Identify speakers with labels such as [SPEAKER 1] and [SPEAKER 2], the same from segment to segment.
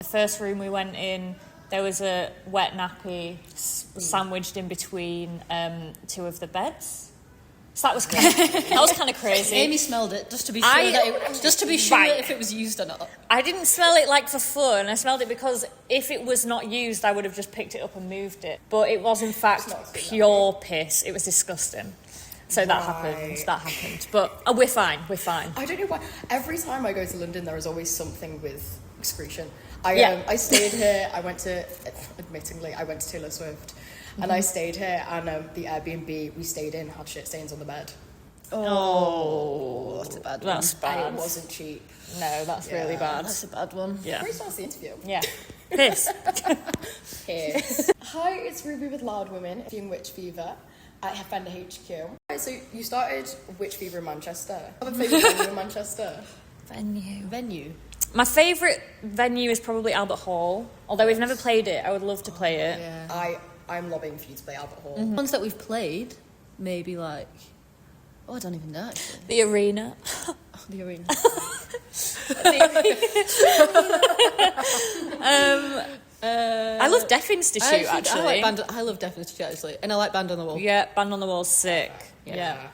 [SPEAKER 1] The first room we went in, there was a wet nappy sandwiched in between two of the beds. So that was kind of crazy.
[SPEAKER 2] Amy smelled it just to be sure
[SPEAKER 1] Right.
[SPEAKER 2] if it was used or not.
[SPEAKER 1] I didn't smell it like for fun. I smelled it because if it was not used, I would have just picked it up and moved it. But it was in fact pure piss. It was disgusting. So that happened. But we're fine.
[SPEAKER 3] I don't know why. Every time I go to London, there is always something with excretion. I stayed here. Admittingly, I went to Taylor Swift. And I stayed here, and the Airbnb we stayed in had shit stains on the bed.
[SPEAKER 2] Oh, that's a bad one.
[SPEAKER 1] That's bad.
[SPEAKER 3] And it wasn't cheap.
[SPEAKER 1] No, that's really bad.
[SPEAKER 2] That's a bad one.
[SPEAKER 1] Yeah.
[SPEAKER 3] Very starts the interview.
[SPEAKER 1] Yeah. Piss.
[SPEAKER 3] Piss. Hi, it's Ruby with Loud Women, in Witch Fever at Fender HQ. So you started Witch Fever in Manchester. Have a favourite venue in Manchester?
[SPEAKER 2] Venue.
[SPEAKER 1] My favourite venue is probably Albert Hall. Although we've never played it, I would love to play it.
[SPEAKER 2] Yeah.
[SPEAKER 3] I'm lobbying for you to play Albert Hall.
[SPEAKER 2] Mm-hmm. Ones that we've played, maybe like... Oh, I don't even know, actually.
[SPEAKER 1] The Arena.
[SPEAKER 2] The Arena.
[SPEAKER 1] I love Deaf Institute, actually.
[SPEAKER 2] I love Deaf Institute, actually. And I like Band on the Wall.
[SPEAKER 1] Yeah, Band on the Wall's sick. Yeah.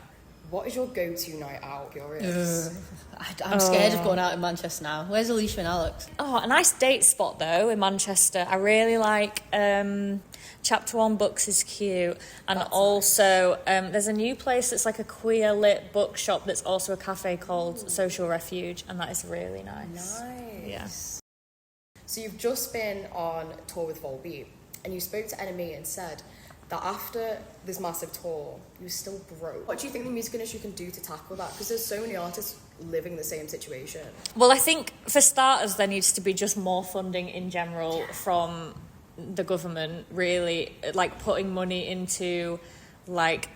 [SPEAKER 3] What is your go-to night out? Curious.
[SPEAKER 2] I'm scared of going out in Manchester now. Where's Alicia and Alex?
[SPEAKER 1] Oh, a nice date spot, though, in Manchester. I really like... Chapter One Books is cute, and that's also there's a new place that's like a queer lit bookshop that's also a cafe called Social Refuge, and that is really nice. Yeah.
[SPEAKER 3] So you've just been on tour with Volbeat, and you spoke to NME and said that after this massive tour, you were still broke. What do you think the music industry can do to tackle that? Because there's so many artists living the same situation.
[SPEAKER 1] Well, I think for starters, there needs to be just more funding in general from the government, really, like putting money into like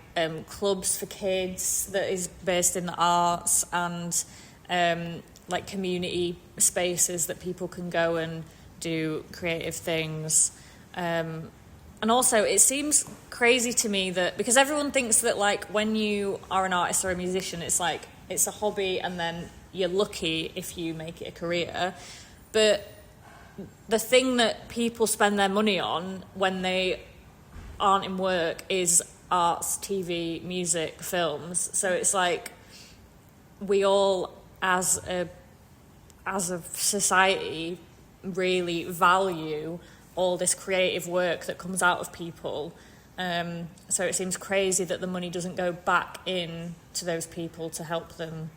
[SPEAKER 1] clubs for kids that is based in the arts, and like community spaces that people can go and do creative things. And also it seems crazy to me that, because everyone thinks that like when you are an artist or a musician, it's like it's a hobby and then you're lucky if you make it a career, but the thing that people spend their money on when they aren't in work is arts, TV, music, films. So it's like we all, as a society, really value all this creative work that comes out of people. So it seems crazy that the money doesn't go back in to those people to help them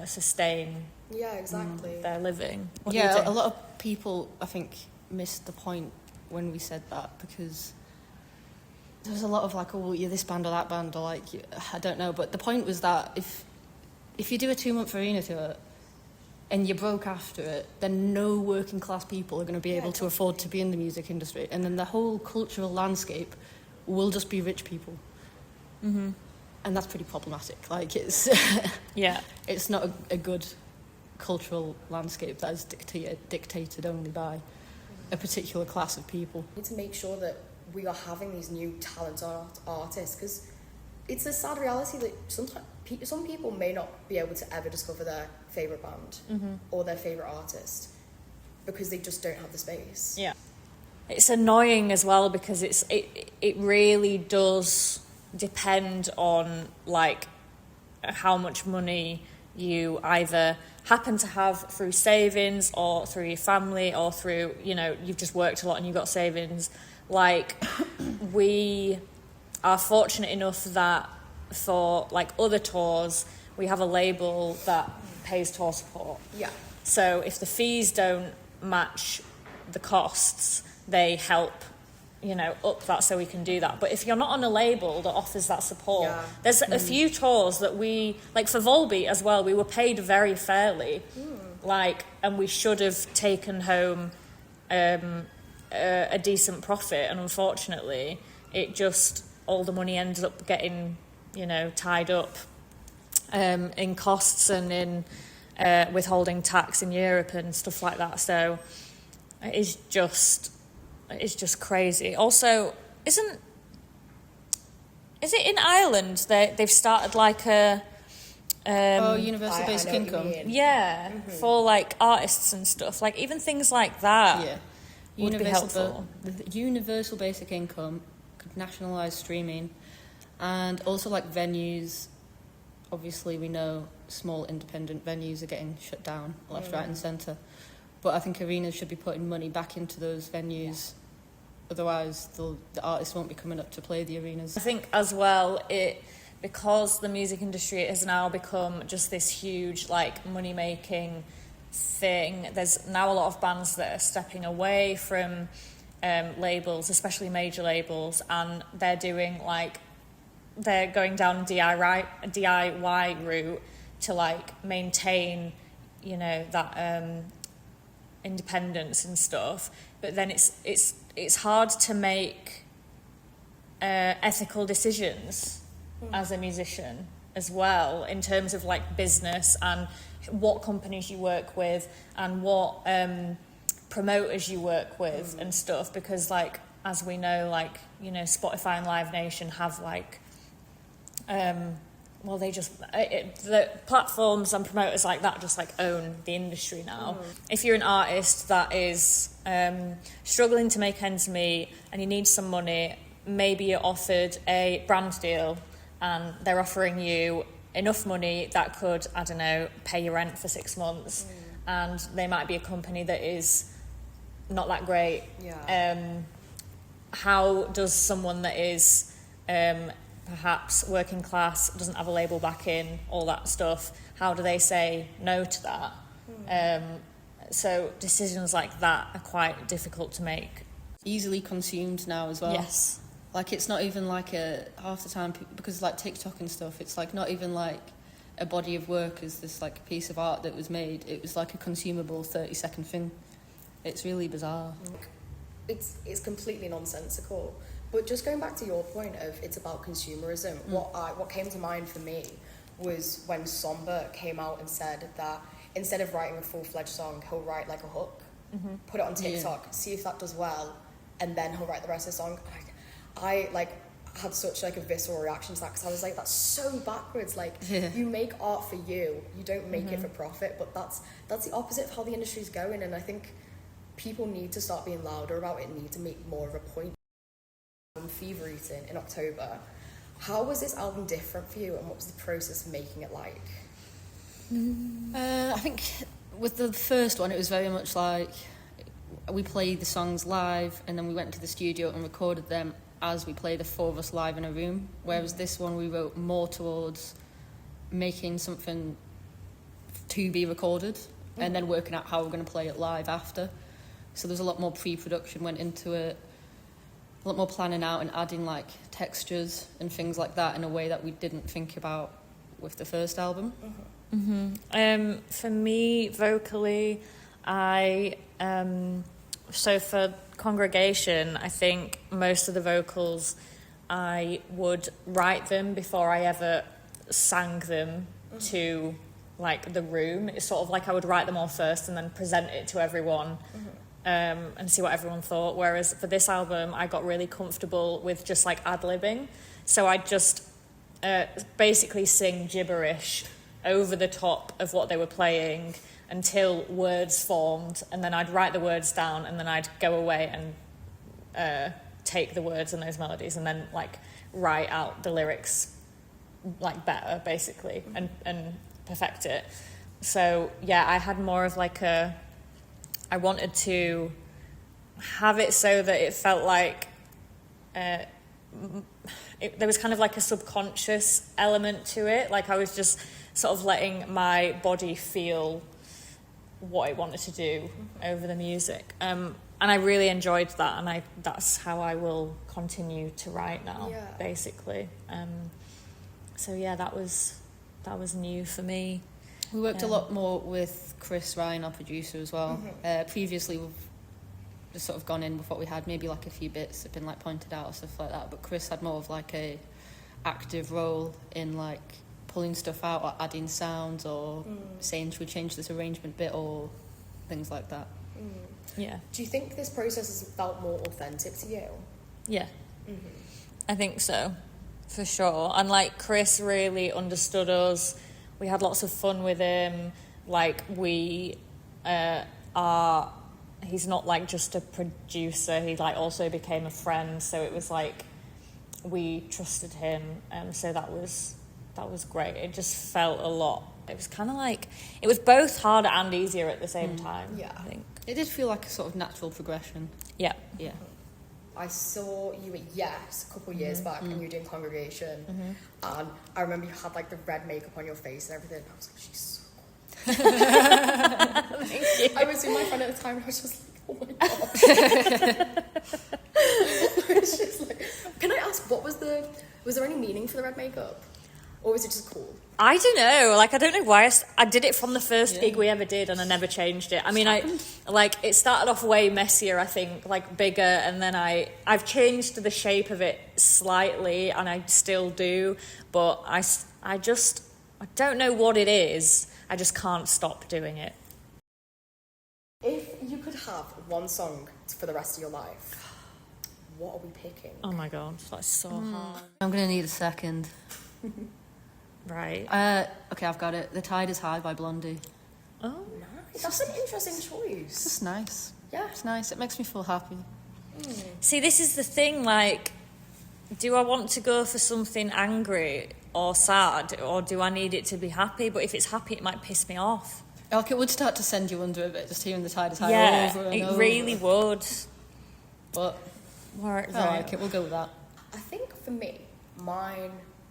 [SPEAKER 1] sustain their living. What do you think?
[SPEAKER 2] A lot of people, I think, missed the point when we said that, because there was a lot of like, oh, you're this band or that band, or like, I don't know. But the point was that if you do a 2-month arena tour and you're broke after it, then no working class people are going to be able to afford to be in the music industry, and then the whole cultural landscape will just be rich people. Mm-hmm. And that's pretty problematic. Like, it's it's not a good cultural landscape that is dictated only by a particular class of people.
[SPEAKER 3] We need to make sure that we are having these new talented artists, because it's a sad reality that sometimes some people may not be able to ever discover their favourite band or their favourite artist because they just don't have the space.
[SPEAKER 1] Yeah. It's annoying as well, because it really does depend on like how much money you either happen to have through savings or through your family or through, you've just worked a lot and you've got savings. Like, we are fortunate enough that for like other tours, we have a label that pays tour support.
[SPEAKER 3] Yeah.
[SPEAKER 1] So if the fees don't match the costs, they help, up that so we can do that. But if you're not on a label that offers that support, there's a few tours that we, like for Volbeat as well, we were paid very fairly, and we should have taken home a decent profit, and unfortunately it just, all the money ended up getting, tied up in costs and in withholding tax in Europe and stuff like that. So it's just crazy. Also, is it in Ireland they've started like a
[SPEAKER 2] Universal Basic
[SPEAKER 3] I know what you
[SPEAKER 2] Income.
[SPEAKER 3] mean.
[SPEAKER 1] Yeah, for like artists and stuff. Like even things like that
[SPEAKER 2] Yeah.
[SPEAKER 1] would be helpful.
[SPEAKER 2] The Universal Basic Income could nationalise streaming, and also like venues. Obviously, we know small independent venues are getting shut down left, right, and centre. But I think arenas should be putting money back into those venues. Otherwise, the artists won't be coming up to play the arenas.
[SPEAKER 1] I think as well, because the music industry has now become just this huge like money making thing. There's now a lot of bands that are stepping away from labels, especially major labels, and they're going down DIY route to like maintain, that independence and stuff. But then it's hard to make ethical decisions as a musician as well, in terms of like business and what companies you work with and what promoters you work with and stuff, because like as we know, like Spotify and Live Nation have like the platforms and promoters like that just like own the industry now. If you're an artist that is struggling to make ends meet and you need some money, maybe you're offered a brand deal and they're offering you enough money that could, I don't know, pay your rent for 6 months, and they might be a company that is not that great. How does someone that is perhaps working class, doesn't have a label back in, all that stuff, how do they say no to that? So decisions like that are quite difficult to make.
[SPEAKER 2] Easily consumed now as well.
[SPEAKER 1] Yes.
[SPEAKER 2] Like it's not even like half the time, because like TikTok and stuff, it's like not even like a body of work as this like piece of art that was made. It was like a consumable 30-second thing. It's really bizarre.
[SPEAKER 3] It's completely nonsensical. But just going back to your point of it's about consumerism, what came to mind for me was when Somber came out and said that instead of writing a full-fledged song, he'll write like a hook, put it on TikTok, see if that does well, and then he'll write the rest of the song. I like had such like a visceral reaction to that, because I was like, that's so backwards. Like you make art for you don't make it for profit. But that's the opposite of how the industry's going, and I think people need to start being louder about it, need to make more of a point. Fever Eating in October, how was this album different for you, and what was the process of making it like?
[SPEAKER 2] I think with the first one, it was very much like we played the songs live and then we went to the studio and recorded them as we played the four of us live in a room, whereas this one we wrote more towards making something to be recorded and then working out how we're going to play it live after. So there's a lot more pre-production went into it, a lot more planning out and adding like textures and things like that in a way that we didn't think about with the first album.
[SPEAKER 1] For me, vocally, so for Congregation, I think most of the vocals I would write them before I ever sang them to like the room. It's sort of like I would write them all first and then present it to everyone. And see what everyone thought. Whereas for this album, I got really comfortable with just like ad-libbing. So I just basically sing gibberish over the top of what they were playing until words formed, and then I'd write the words down, and then I'd go away and take the words and those melodies and then like write out the lyrics like better, basically, and perfect it. So yeah, I had more of like I wanted to have it so that it felt like there was kind of like a subconscious element to it. Like I was just sort of letting my body feel what it wanted to do over the music. And I really enjoyed that, and that's how I will continue to write now, basically. So yeah, that was new for me.
[SPEAKER 2] We worked a lot more with Chris Ryan, our producer, as well. Previously, we've just sort of gone in with what we had, maybe like a few bits have been like pointed out or stuff like that. But Chris had more of like a active role in like pulling stuff out or adding sounds or saying, should we change this arrangement bit or things like that.
[SPEAKER 1] Yeah.
[SPEAKER 3] Do you think this process has felt more authentic to you?
[SPEAKER 1] Yeah. I think so, for sure. And like Chris really understood us. we had lots of fun with him. Like we are. He's not like just a producer. He like also became a friend. So it was like we trusted him. So that was great. It just felt a lot. It was kind of like it was both harder and easier at the same time.
[SPEAKER 3] Yeah,
[SPEAKER 1] I think
[SPEAKER 2] It did feel like a sort of natural progression.
[SPEAKER 1] Yeah.
[SPEAKER 3] I saw you at Yes a couple of years back, and you were doing Congregation, and I remember you had like the red makeup on your face and everything. I was like, she's so cool.
[SPEAKER 1] Thank you.
[SPEAKER 3] I was with my friend at the time, and I was just like, oh my god. I was just like, can I ask, was there any meaning for the red makeup, or was it just cool?
[SPEAKER 1] I don't know. Like, I don't know why I did it from the first gig we ever did, and I never changed it. I mean, it started off way messier, I think, like bigger, and then I've changed the shape of it slightly, and I still do, but I don't know what it is. I just can't stop doing it.
[SPEAKER 3] If you could have one song for the rest of your life, what are we picking?
[SPEAKER 1] Oh my god, that's so hard.
[SPEAKER 2] I'm going to need a second.
[SPEAKER 1] Right.
[SPEAKER 2] Okay, I've got it. The Tide is High by Blondie.
[SPEAKER 1] Oh,
[SPEAKER 3] Nice. That's an interesting
[SPEAKER 2] It's
[SPEAKER 3] choice.
[SPEAKER 2] just nice.
[SPEAKER 3] Yeah.
[SPEAKER 2] It's nice. It makes me feel happy.
[SPEAKER 1] see, this is the thing. Like, do I want to go for something angry or sad, or do I need it to be happy? But if it's happy, it might piss me off.
[SPEAKER 2] Like, it would start to send you under a bit, just hearing The Tide is High
[SPEAKER 1] Yeah,
[SPEAKER 2] over and
[SPEAKER 1] it
[SPEAKER 2] over.
[SPEAKER 1] really would.
[SPEAKER 2] But
[SPEAKER 1] Right.
[SPEAKER 2] I like it. We'll go with that.
[SPEAKER 3] I think for me, mine,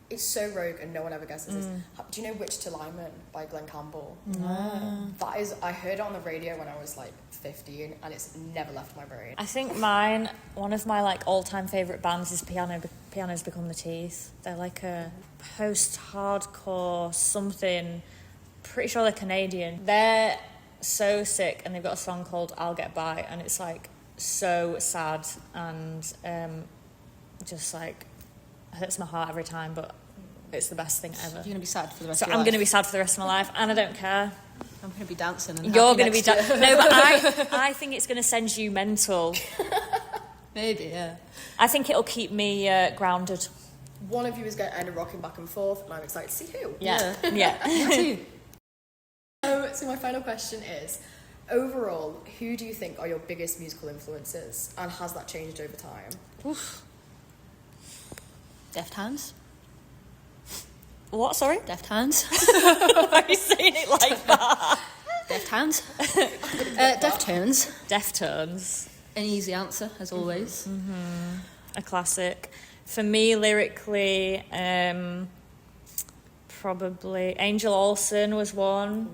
[SPEAKER 3] it's so rogue and no one ever guesses this. Do you know Witch to Lyman by Glenn Campbell?
[SPEAKER 2] No.
[SPEAKER 3] That is, I heard it on the radio when I was like 15, and it's never left my brain.
[SPEAKER 1] I think mine, one of my like all-time favourite bands is Piano's Become the Teeth. They're like a post-hardcore something. Pretty sure they're Canadian. They're so sick, and they've got a song called I'll Get By, and it's like so sad and just like hurts my heart every time, but it's the best thing ever.
[SPEAKER 2] You're going to be sad for the rest
[SPEAKER 1] So
[SPEAKER 2] of your
[SPEAKER 1] I'm
[SPEAKER 2] life.
[SPEAKER 1] going to be sad for the rest of my life, and I don't care.
[SPEAKER 2] I'm going to be dancing. And
[SPEAKER 1] You're
[SPEAKER 2] happy
[SPEAKER 1] going to be
[SPEAKER 2] next year.
[SPEAKER 1] no, but I think it's going to send you mental.
[SPEAKER 2] Maybe, yeah.
[SPEAKER 1] I think it'll keep me grounded.
[SPEAKER 3] One of you is going to end up rocking back and forth, and I'm excited to see who.
[SPEAKER 1] Yeah.
[SPEAKER 2] Me too.
[SPEAKER 3] So my final question is, overall, who do you think are your biggest musical influences, and has that changed over time?
[SPEAKER 1] Oof.
[SPEAKER 2] Deft Hands.
[SPEAKER 1] What? Sorry?
[SPEAKER 2] Deft Hands.
[SPEAKER 1] Why are you saying it like that?
[SPEAKER 2] Deft Hands. Deftones.
[SPEAKER 1] Deftones.
[SPEAKER 2] An easy answer, as always.
[SPEAKER 1] A classic. For me, lyrically, probably Angel Olsen was one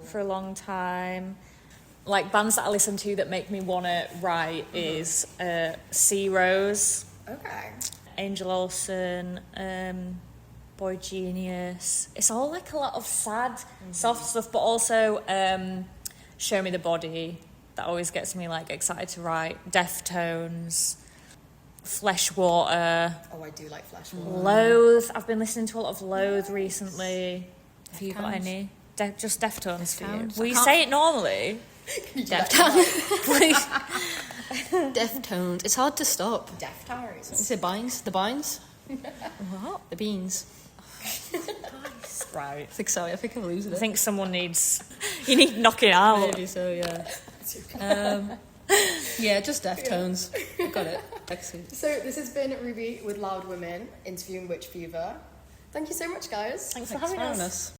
[SPEAKER 1] for a long time. Like bands that I listen to that make me want to write is Sea Rose,
[SPEAKER 3] Okay.
[SPEAKER 1] Angel Olsen, Boy Genius. It's all like a lot of sad, soft stuff, but also Show Me the Body. That always gets me like excited to write. Deftones, Fleshwater,
[SPEAKER 3] Oh, I do like Flesh.
[SPEAKER 1] Loathe. I've been listening to a lot of Loathe recently. Have you got
[SPEAKER 2] Deftones.
[SPEAKER 1] any? Just Deftones for you.
[SPEAKER 2] Deftones.
[SPEAKER 1] Will
[SPEAKER 2] I
[SPEAKER 1] you
[SPEAKER 2] can't-
[SPEAKER 1] say it normally?
[SPEAKER 2] Deftones. Deftones. It's hard to stop.
[SPEAKER 3] Deaf Tires.
[SPEAKER 2] Is it Beans? The Beans?
[SPEAKER 1] What?
[SPEAKER 2] The Beans.
[SPEAKER 1] Right.
[SPEAKER 2] I think so. I think I'm losing
[SPEAKER 1] I
[SPEAKER 2] it.
[SPEAKER 1] think someone needs... You need knocking out.
[SPEAKER 2] Maybe so, yeah. Yeah, just Deftones. Got it. Excellent.
[SPEAKER 3] So this has been Ruby with Loud Women, interviewing Witch Fever. Thank you so much, guys.
[SPEAKER 1] Thanks for
[SPEAKER 2] Thanks
[SPEAKER 1] having
[SPEAKER 2] for
[SPEAKER 1] us.